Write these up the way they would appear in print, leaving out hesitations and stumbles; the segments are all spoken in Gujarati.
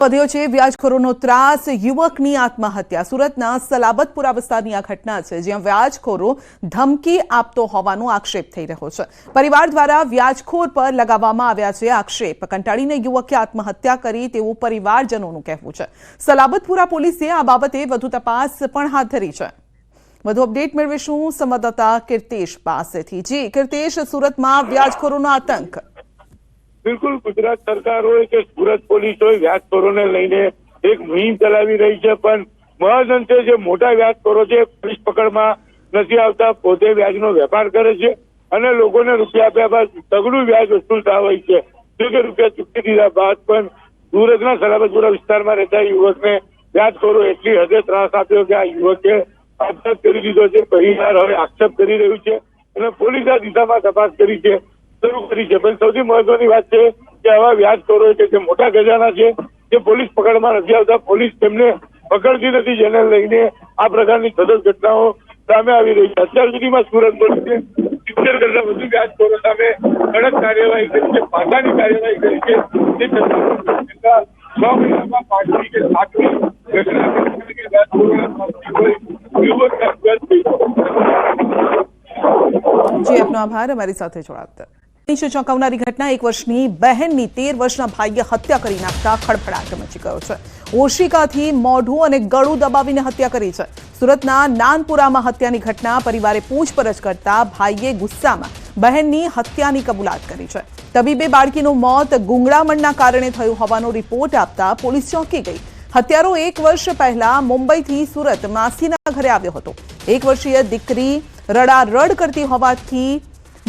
વધ્યો છે વ્યાજખોરોનો ત્રાસ, યુવકની આત્મહત્યા। સુરતના સલાબતપુરા વિસ્તારની આ ઘટના છે, જ્યાં વ્યાજખોરો ધમકી આપતો હોવાનો આક્ષેપ થઈ રહ્યો છે। પરિવાર દ્વારા વ્યાજખોર પર લગાવવામાં આવ્યા છે આક્ષેપ। કંટાળીને યુવકે આત્મહત્યા કરી તેવું પરિવારજનોનું કહેવું છે। સલાબતપુરા પોલીસે આ બાબતે વધુ તપાસ પણ હાથ ધરી છે। વધુ અપડેટ મેળવીશું સંવાદદાતા કીર્તેશ પાસેથી। જી કીર્તેશ, સુરતમાં વ્યાજખોરોનો આતંક। बिल्कुल गुजरात सरकार हो कि सूरत पोलीस हो व्याजखोरोने लईने एक मुहिम चलावी रही है, पण महदअंते जे मोटा व्याजखोरो छे पोलीस पकड़मां नथी आवता, पोते व्याजनो वेपार करे छे अने लोकोने रूपिया आप्या बाद तगड़ुं व्याज वसूलता होय छे। जो के रूपिया चूकवी दीधा बाद पण सूरतना सलाबतपुरा विस्तारमां रहेता युवकने व्याजखोरो एटली हदे त्रास आप्यो कि आ युवके अपघात करी दीधो छे। परिवार हवे आक्षेप करी रह्युं छे अने पोलीस आ दिशामां तपास करी छे शुरू करी है। पण सौथी महत्वनी बात है कि आवा व्याजखोरो के मोटा गजाना है जे पोलीस पकड़मां नथी आवता, पोलीस तेमने पकड़ती नथी, जेने लईने आ प्रकारनी सतत घटनाओं सामे आवी रही है। અત્યાર સુધીમાં સુરત પોલીસે 70 કરતા વધુ વ્યાજખોરો સામે કડક કાર્યવાહી કરી છે, પાસાની કાર્યવાહી કરી છે। તે છતાં 6 મહિનામાં 5મી કે 7મી ઘટના કે વ્યાજખોરોના યુવક આપઘાત થઈ છે। જી આપનો આભાર અમારી સાથે જોડાવા। ચોંકાવનારી ઘટના, 1 વર્ષની બહેનની 13 વર્ષના ભાઈએ હત્યા કરી નાખતા ખળભળાટ મચી ગયો છે। ઓશિકાથી મોઢું અને ગળું દબાવીને હત્યા કરી છે। સુરતના નાનપુરામાં હત્યાની ઘટના, પરિવારે પૂછપરછ કરતા ભાઈએ ગુસ્સામાં બહેનની હત્યાની કબૂલાત કરી છે। તબીબે બાળકીનું મોત ગુંગળામણના કારણે થયું હોવાનો રિપોર્ટ આપતા પોલીસ ચોંકી ગઈ। હત્યારો 1 વર્ષ પહેલા મુંબઈથી સુરત માસીના ઘરે આવ્યો હતો। 1 વર્ષીય દીકરી રડારડ કરતી હોવાથી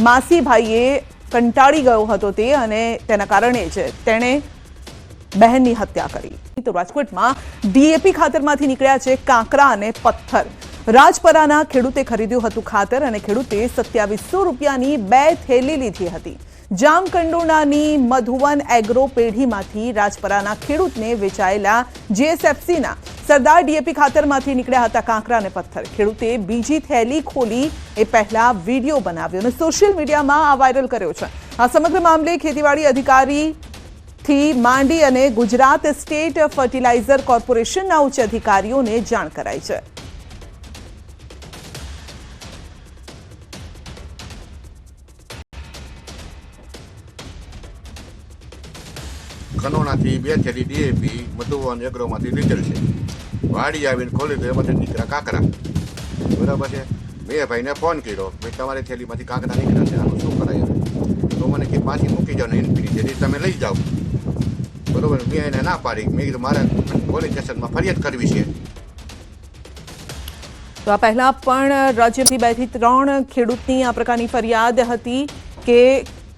માસી ભાઈએ કંટાળી ગયો હતો તે અને તેના કારણે જ તેણે બહેનની હત્યા કરી। તો રાજકોટમાં ડીએપી ખાતરમાંથી નીકળ્યા છે કાંકરા અને પથ્થર। રાજપરાના ખેડૂતે ખરીદ્યું હતું ખાતર અને ખેડૂતે 2700 રૂપિયાની 2 થેલી લીધી હતી। જામકંડોરણાની મધુવન એગ્રો પેઢીમાંથી રાજપરાના ખેડૂતને વેચાયેલા જીએસએફસીના સરદાર ડીએપી ખાતરમાંથી નીકળ્યા હતા કાંકરા અને પથ્થર। ખેડૂતે બીજી થેલી ખોલી એ પહેલા વિડીયો બનાવ્યો અને સોશિયલ મીડિયામાં આ વાયરલ કર્યો છે। આ સમગ્ર મામલે ખેતીવાડી અધિકારીથી માંડી અને ગુજરાત સ્ટેટ ફર્ટિલાઇઝર કોર્પોરેશનના ઉચ્ચ અધિકારીઓને જાણ કરાઈ છે। કનોણાથી 2 થેલી ડીએપી મધુવન એગ્રોમાંથી લીધેલ છે। વાડી આવીને ખોલી તો એમાંથી નીકળ્યા કાંકરા, બરાબર છે। મેં ભાઈને ફોન કર્યો, ભાઈ તમારી થેલીમાંથી કાંકરા નીકળ્યા છે, આનું શું કરાય? તો મને કે પાછી મૂકી જાઓ ને એનપીની થેલી તમે લઈ જાઓ, બરાબર। મેં એને ના પાડી, મેં કીધું મારે પોલીસ સ્ટેશનમાં ફરિયાદ કરવી છે। તો આ પહેલા પણ રાજ્યથી 2 થી 3 ખેડૂતની આ પ્રકારની ફરિયાદ હતી કે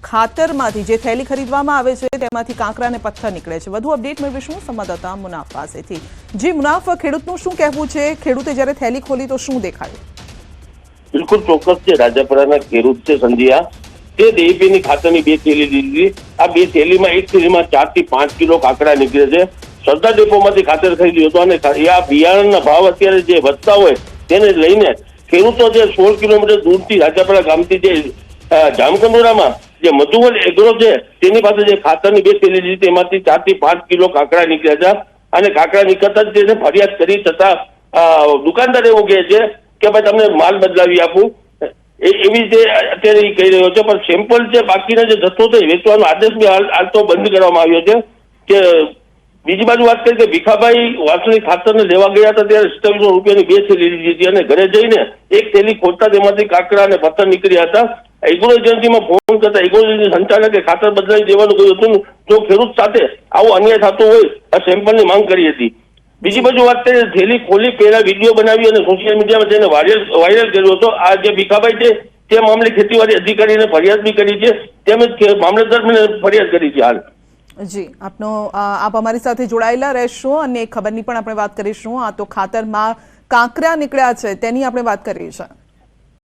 ખાતરમાંથી જે થેલી ખરીદવામાં આવે છે તેમાંથી કાંકરા અને પથ્થર નીકળે છે। વધુ અપડેટ મેળવીશું સંવાદદાતા મુનાફ પાસેથી। જી મુનાફ, ખેડૂતનું શું કહેવું છે? ખેડૂતે જ્યારે થેલી ખોલી તો શું દેખાયું? બિલકુલ ચોક્કસ છે। રાજપરાના ખેડૂત છે સંજયા, તે ડીએપીની ખાતરની 2 થેલી લીધી। આ 2 થેલીમાં એક થેલીમાં 4 થી 5 કિલો કાંકરા નીકળે છે। સરદાર ડેપોમાંથી ખાતર ખરીદ્યું હતું અને આ બિયારણના ભાવ અત્યારે જે વધતા હોય તેને લઈને ખેડૂતો જે 16 કિલોમીટર દૂરથી રાજપરા ગામથી જે જામકંડોરામાં જે મધુવન એગ્રો છે તેની પાસે જે ખાતરની 2 થેલી લીધી તેમાંથી 4 થી 5 કિલો કાંકરા નીકળ્યા હતા અને કાંકરા નીકળતા જ તેને ફરિયાદ કરી, છતાં દુકાનદાર એવું કહે છે કે ભાઈ તમને માલ બદલાવી આપું, એવી રીતે અત્યારે કહી રહ્યો છે। પણ સેમ્પલ છે બાકીના જે જથ્થો છે વેચવાનો આદેશ બી હાલ તો બંધ કરવામાં આવ્યો છે। કે બીજી બાજુ વાત કરી કે ભીખાભાઈ વાસણી ખાતરને લેવા ગયા હતા ત્યારે 2700 રૂપિયાની 2 થેલી લીધી હતી અને ઘરે જઈને એક થેલી ખોલતા તેમાંથી કાંકરા અને પથ્થર નીકળ્યા હતા। એગ્રો એજન્સીમાં ફોન કરતા એગ્રો એજન્સી સંચાલકે ખાતર બદલાવી દેવાનું કહ્યું હતું। જો ખેડૂત સાથે આવો અન્યાય થતો હોય આ સેમ્પલની માંગ કરી હતી। બીજી બાજુ વાત કરીએ, થેલી ખોલી પહેલા વિડીયો બનાવી અને સોશિયલ મીડિયામાં તેને વાયરલ કર્યો હતો। આ જે ભીખાભાઈ છે તે મામલે ખેતીવાડી અધિકારીને ફરિયાદ બી કરી છે, તેમજ મામલતદારને ફરિયાદ કરી છે હાલ। જી આપ અમારી સાથે જોડાયેલા રહેશો અને ખબરની પણ આપણે વાત કરીશું। આ તો ખાતરમાં કાંકરા નીકળ્યા છે તેની આપણે વાત કરી છે।